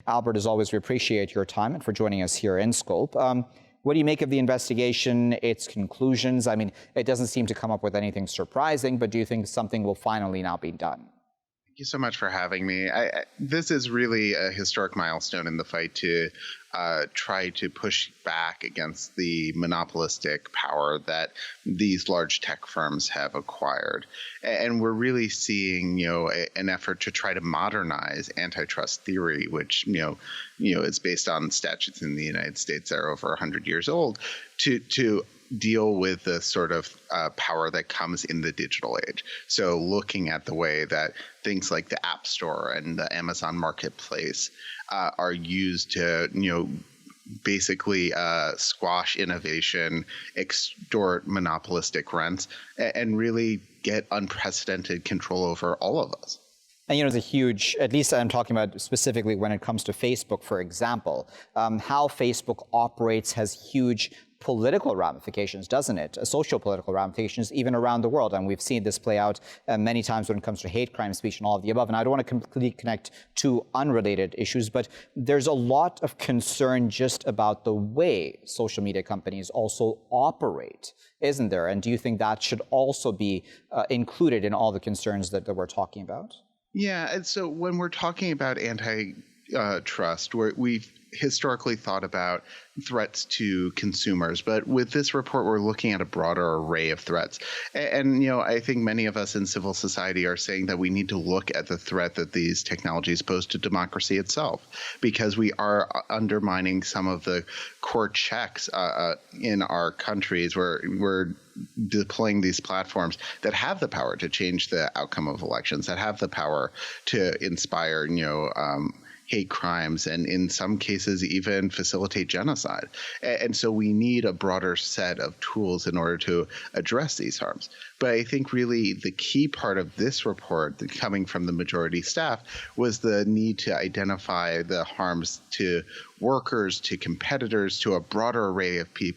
Albert, as always, we appreciate your time and for joining us here in Scope. What do you make of the investigation, its conclusions? I mean, it doesn't seem to come up with anything surprising, but do you think something will finally now be done? Thank you so much for having me. This is really a historic milestone in the fight to try to push back against the monopolistic power that these large tech firms have acquired. And we're really seeing, an effort to try to modernize antitrust theory, which, is based on statutes in the United States that are over 100 years old, to deal with the sort of power that comes in the digital age. So looking at the way that things like the App Store and the Amazon Marketplace are used to, basically squash innovation, extort monopolistic rents, and really get unprecedented control over all of us. And, it's a huge, at least I'm talking about specifically when it comes to Facebook, for example, how Facebook operates has huge political ramifications, doesn't it? Social political ramifications, even around the world. And we've seen this play out many times when it comes to hate crime speech and all of the above. And I don't want to completely connect two unrelated issues, but there's a lot of concern just about the way social media companies also operate, isn't there? And do you think that should also be included in all the concerns that we're talking about? Yeah, and so when we're talking about antitrust, we've historically thought about threats to consumers, but with this report, we're looking at a broader array of threats. And I think many of us in civil society are saying that we need to look at the threat that these technologies pose to democracy itself, because we are undermining some of the core checks in our countries where we're deploying these platforms that have the power to change the outcome of elections, that have the power to inspire, hate crimes, and in some cases even facilitate genocide. And so we need a broader set of tools in order to address these harms. But I think really the key part of this report, coming from the majority staff, was the need to identify the harms to workers, to competitors, to a broader array of people